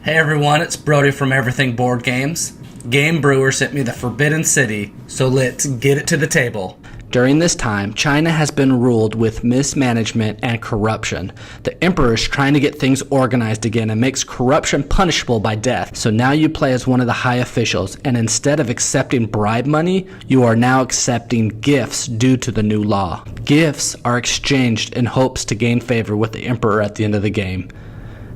Hey everyone, it's Brody from Everything Board Games. Game Brewer sent me the Forbidden City, so let's get it to the table. During this time, China has been ruled with mismanagement and corruption. The emperor is trying to get things organized again and makes corruption punishable by death. So now you play as one of the high officials, and instead of accepting bribe money, you are now accepting gifts due to the new law. Gifts are exchanged in hopes to gain favor with the emperor at the end of the game.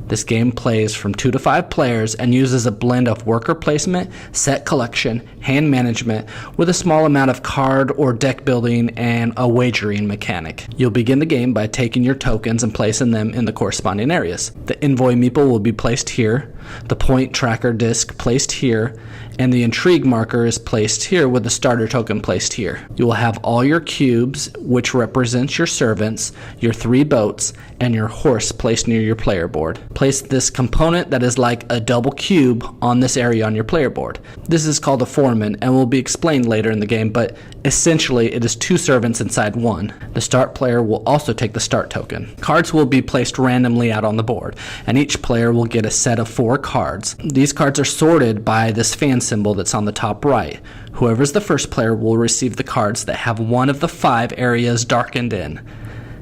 This game plays from 2 to 5 players and uses a blend of worker placement, set collection, hand management, with a small amount of card or deck building and a wagering mechanic. You'll begin the game by taking your tokens and placing them in the corresponding areas. The envoy meeple will be placed here, the point tracker disc placed here, and the intrigue marker is placed here with the starter token placed here. You will have all your cubes, which represents your servants, your 3 boats, and your horse placed near your player board. Place this component that is like a double cube on this area on your player board. This is called a foreman and will be explained later in the game, but essentially it is 2 servants inside 1. The start player will also take the start token. Cards will be placed randomly out on the board, and each player will get a set of 4 cards. These cards are sorted by this fan symbol that's on the top right. Whoever's the first player will receive the cards that have one of the 5 areas darkened in.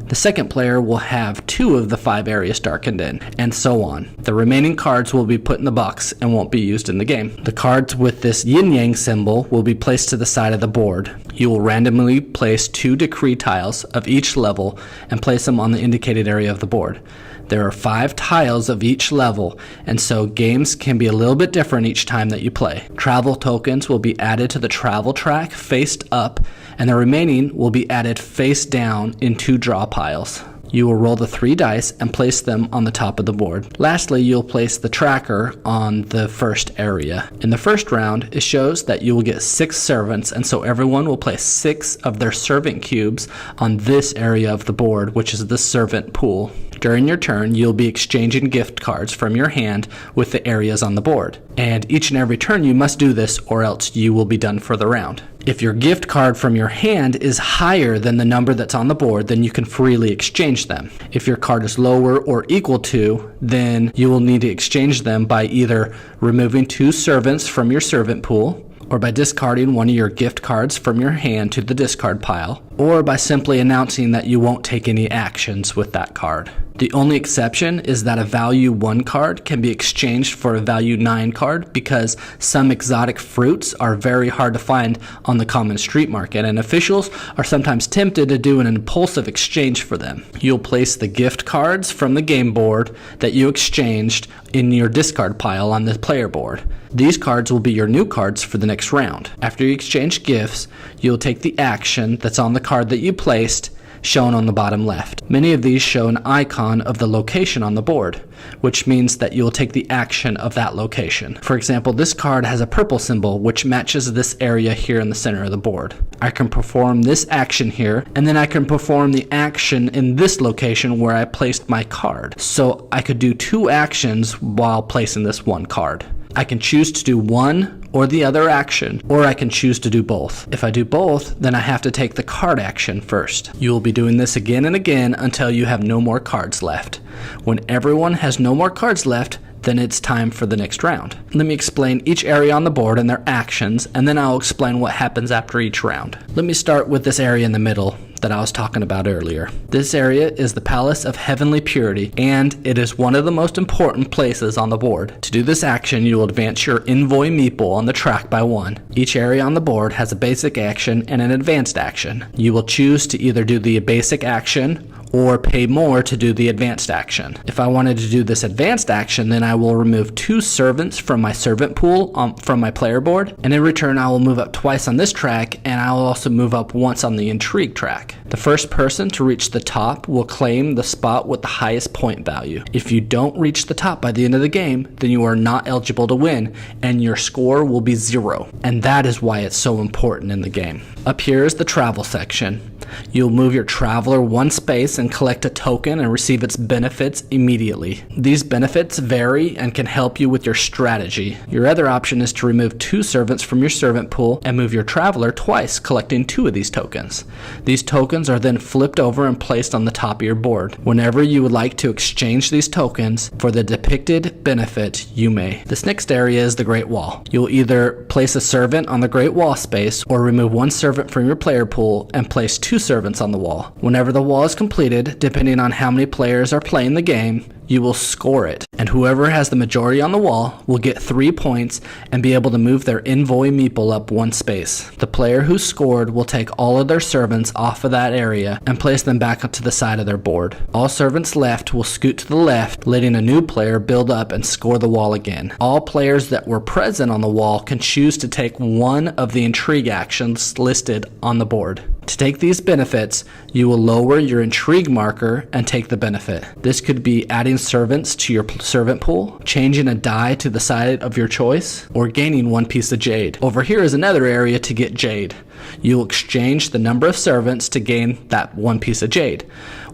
The second player will have 2 of the 5 areas darkened in, and so on. The remaining cards will be put in the box and won't be used in the game. The cards with this yin-yang symbol will be placed to the side of the board. You will randomly place 2 decree tiles of each level and place them on the indicated area of the board. There are 5 tiles of each level, and so games can be a little bit different each time that you play. Travel tokens will be added to the travel track faced up, and the remaining will be added face down in 2 draw piles. You will roll the 3 dice and place them on the top of the board. Lastly, you'll place the tracker on the first area. In the first round, it shows that you will get 6 servants, and so everyone will place 6 of their servant cubes on this area of the board, which is the servant pool. During your turn, you'll be exchanging gift cards from your hand with the areas on the board. And each and every turn you must do this, or else you will be done for the round. If your gift card from your hand is higher than the number that's on the board, then you can freely exchange them. If your card is lower or equal to, then you will need to exchange them by either removing 2 servants from your servant pool, or by discarding one of your gift cards from your hand to the discard pile, or by simply announcing that you won't take any actions with that card. The only exception is that a value 1 card can be exchanged for a value 9 card because some exotic fruits are very hard to find on the common street market, and officials are sometimes tempted to do an impulsive exchange for them. You'll place the gift cards from the game board that you exchanged in your discard pile on the player board. These cards will be your new cards for the next round. After you exchange gifts, you'll take the action that's on the card that you placed, shown on the bottom left. Many of these show an icon of the location on the board, which means that you will take the action of that location. For example, this card has a purple symbol which matches this area here in the center of the board. I can perform this action here, and then I can perform the action in this location where I placed my card. So I could do 2 actions while placing this 1 card. I can choose to do one or the other action, or I can choose to do both. If I do both, then I have to take the card action first. You will be doing this again and again until you have no more cards left. When everyone has no more cards left, then it's time for the next round. Let me explain each area on the board and their actions, and then I'll explain what happens after each round. Let me start with this area in the middle that I was talking about earlier. This area is the Palace of Heavenly Purity, and it is one of the most important places on the board. To do this action, you will advance your envoy meeple on the track by 1. Each area on the board has a basic action and an advanced action. You will choose to either do the basic action or pay more to do the advanced action. If I wanted to do this advanced action, then I will remove 2 servants from my servant pool from my player board, and in return I will move up twice on this track, and I will also move up once on the intrigue track. The first person to reach the top will claim the spot with the highest point value. If you don't reach the top by the end of the game, then you are not eligible to win, and your score will be 0. And that is why it's so important in the game. Up here is the travel section. You'll move your traveler one space and collect a token and receive its benefits immediately. These benefits vary and can help you with your strategy. Your other option is to remove 2 servants from your servant pool and move your traveler twice, collecting 2 of these tokens. These tokens are then flipped over and placed on the top of your board. Whenever you would like to exchange these tokens for the depicted benefit, you may. This next area is the Great Wall. You'll either place a servant on the Great Wall space or remove 1 servant from your player pool and place 2 servants on the wall. Whenever the wall is completed, depending on how many players are playing the game, you will score it, and whoever has the majority on the wall will get 3 points and be able to move their envoy meeple up 1 space. The player who scored will take all of their servants off of that area and place them back up to the side of their board. All servants left will scoot to the left, letting a new player build up and score the wall again. All players that were present on the wall can choose to take one of the intrigue actions listed on the board. To take these benefits, you will lower your intrigue marker and take the benefit. This could be adding servants to your servant pool, changing a die to the side of your choice, or gaining 1 piece of jade. Over here is another area to get jade. You'll exchange the number of servants to gain that 1 piece of jade.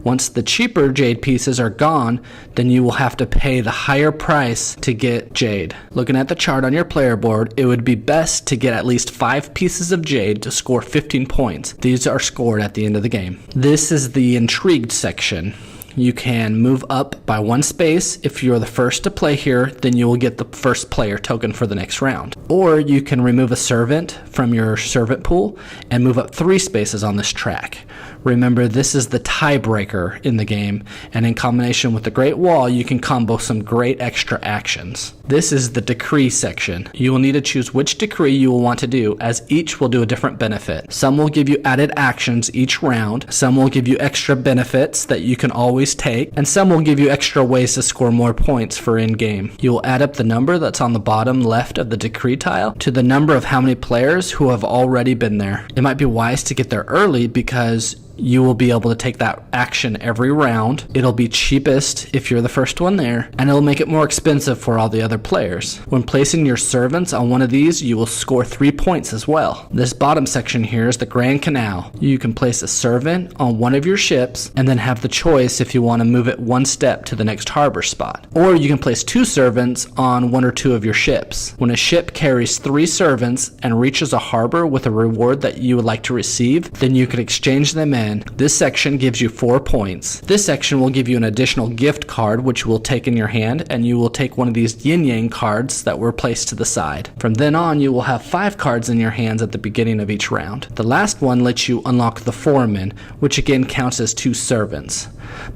Once the cheaper jade pieces are gone, then you will have to pay the higher price to get jade. Looking at the chart on your player board, it would be best to get at least 5 pieces of jade to score 15 points. These are scored at the end of the game. This is the intrigued section. You can move up by 1 space. If you're the first to play here, then you will get the first player token for the next round. Or you can remove a servant from your servant pool and move up 3 spaces on this track. Remember, this is the tiebreaker in the game, and in combination with the Great Wall, you can combo some great extra actions. This is the decree section. You will need to choose which decree you will want to do, as each will do a different benefit. Some will give you added actions each round, some will give you extra benefits that you can always take, and some will give you extra ways to score more points for in-game. You will add up the number that's on the bottom left of the decree tile to the number of how many players who have already been there. It might be wise to get there early because you will be able to take that action every round. It'll be cheapest if you're the first one there, and it'll make it more expensive for all the other players. When placing your servants on one of these, you will score 3 points as well. This bottom section here is the Grand Canal. You can place a servant on one of your ships and then have the choice if you want to move it 1 step to the next harbor spot. Or you can place 2 servants on 1 or 2 of your ships. When a ship carries 3 servants and reaches a harbor with a reward that you would like to receive, then you can exchange them in. This section gives you 4 points. This section will give you an additional gift card, which you will take in your hand, and you will take one of these yin yang cards that were placed to the side. From then on, you will have 5 cards in your hands at the beginning of each round. The last one lets you unlock the foreman, which again counts as 2 servants.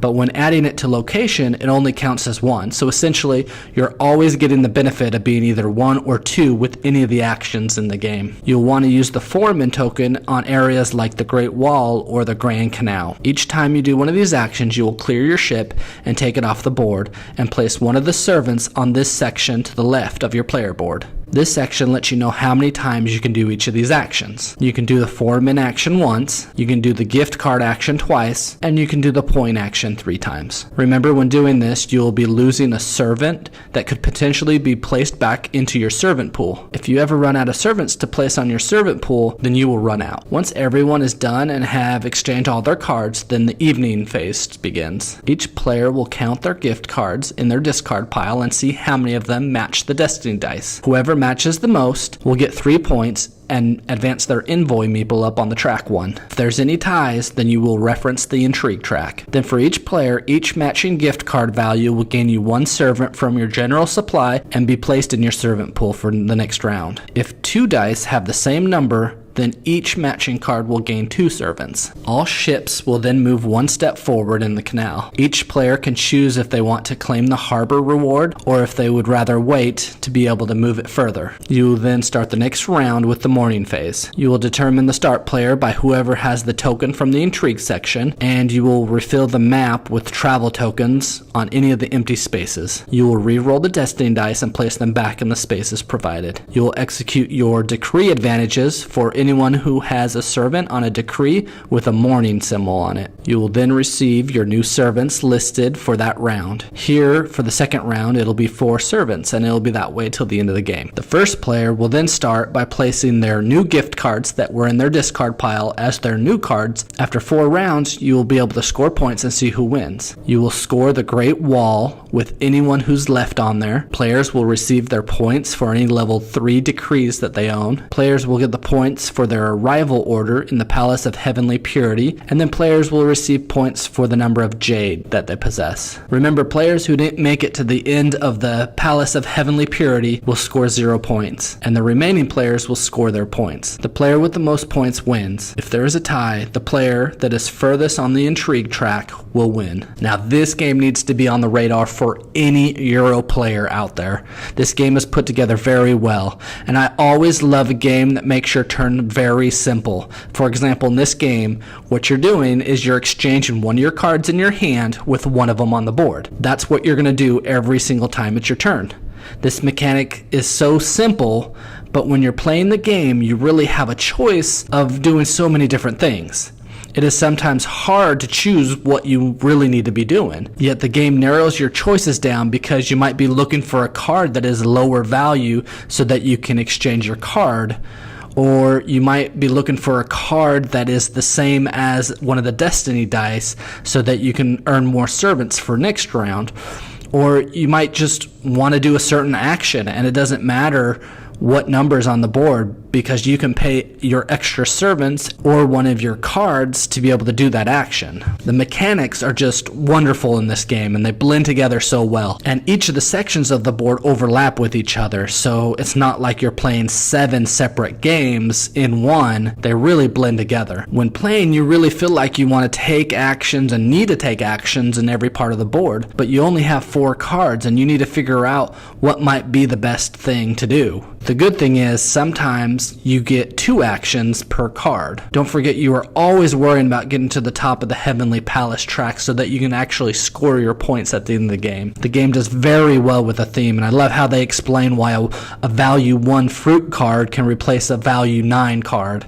But when adding it to location, it only counts as 1. So essentially, you're always getting the benefit of being either 1 or 2 with any of the actions in the game. You'll want to use the foreman token on areas like the Great Wall or the Grand Canal. Each time you do one of these actions, you will clear your ship and take it off the board and place one of the servants on this section to the left of your player board. This section lets you know how many times you can do each of these actions. You can do the foreman action once, you can do the gift card action twice, and you can do the point action 3 times. Remember, when doing this, you will be losing a servant that could potentially be placed back into your servant pool. If you ever run out of servants to place on your servant pool, then you will run out. Once everyone is done and have exchanged all their cards, then the evening phase begins. Each player will count their gift cards in their discard pile and see how many of them match the destiny dice. Whoever matches the most will get 3 points and advance their envoy meeple up on the track 1. If there's any ties, then you will reference the intrigue track. Then for each player, each matching gift card value will gain you 1 servant from your general supply and be placed in your servant pool for the next round. If 2 dice have the same number, then each matching card will gain 2 servants. All ships will then move 1 step forward in the canal. Each player can choose if they want to claim the harbor reward or if they would rather wait to be able to move it further. You will then start the next round with the morning phase. You will determine the start player by whoever has the token from the intrigue section, and you will refill the map with travel tokens on any of the empty spaces. You will re-roll the destiny dice and place them back in the spaces provided. You will execute your decree advantages for anyone who has a servant on a decree with a mourning symbol on it. You will then receive your new servants listed for that round. Here, for the second round, it'll be 4 servants, and it'll be that way till the end of the game. The first player will then start by placing their new gift cards that were in their discard pile as their new cards. After 4 rounds, you will be able to score points and see who wins. You will score the Great Wall with anyone who's left on there. Players will receive their points for any level 3 decrees that they own. Players will get the points for their arrival order in the Palace of Heavenly Purity, and then players will receive points for the number of jade that they possess. Remember, players who didn't make it to the end of the Palace of Heavenly Purity will score 0 points, and the remaining players will score their points. The player with the most points wins. If there is a tie, the player that is furthest on the intrigue track will win. Now, this game needs to be on the radar for any Euro player out there. This game is put together very well, and I always love a game that makes your turn very simple. For example, in this game, what you're doing is you're exchanging one of your cards in your hand with one of them on the board. That's what you're going to do every single time it's your turn. This mechanic is so simple, but when you're playing the game, you really have a choice of doing so many different things. It is sometimes hard to choose what you really need to be doing. Yet the game narrows your choices down because you might be looking for a card that is lower value so that you can exchange your card. Or you might be looking for a card that is the same as one of the Destiny dice so that you can earn more servants for next round. Or you might just want to do a certain action and it doesn't matter what number's on the board because you can pay your extra servants or one of your cards to be able to do that action. The mechanics are just wonderful in this game and they blend together so well. And each of the sections of the board overlap with each other, so it's not like you're playing 7 separate games in one. They really blend together. When playing, you really feel like you want to take actions and need to take actions in every part of the board, but you only have 4 cards and you need to figure out what might be the best thing to do. The good thing is sometimes you get 2 actions per card. Don't forget you are always worrying about getting to the top of the Heavenly Palace track so that you can actually score your points at the end of the game. The game does very well with a theme, and I love how they explain why a value 1 fruit card can replace a value 9 card.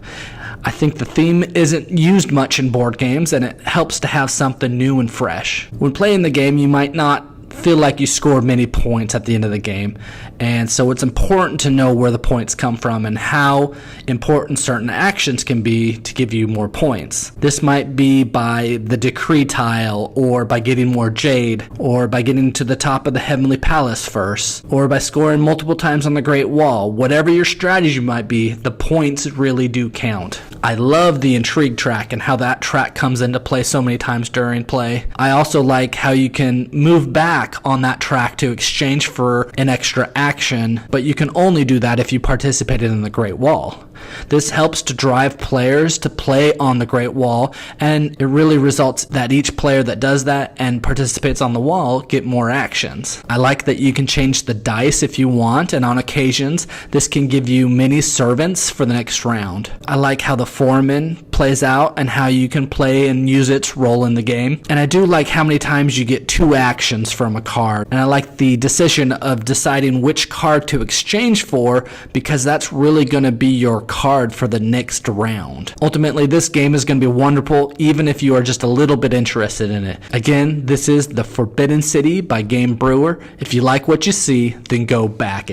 I think the theme isn't used much in board games, and it helps to have something new and fresh. When playing the game, you might not feel like you scored many points at the end of the game, and so it's important to know where the points come from and how important certain actions can be to give you more points. This might be by the decree tile, or by getting more jade, or by getting to the top of the Heavenly Palace first, or by scoring multiple times on the Great Wall. Whatever your strategy might be, the points really do count. I love the intrigue track and how that track comes into play so many times during play. I also like how you can move back on that track to exchange for an extra action, but you can only do that if you participated in the Great Wall. This helps to drive players to play on the Great Wall, and it really results that each player that does that and participates on the wall get more actions. I like that you can change the dice if you want, and on occasions this can give you many servants for the next round. I like how the foreman plays out and how you can play and use its role in the game, and I do like how many times you get 2 actions from a card, and I like the decision of deciding which card to exchange for because that's really going to be your card for the next round. Ultimately, this game is going to be wonderful even if you are just a little bit interested in it. Again, this is The Forbidden City by Game Brewer. If you like what you see, then go back it.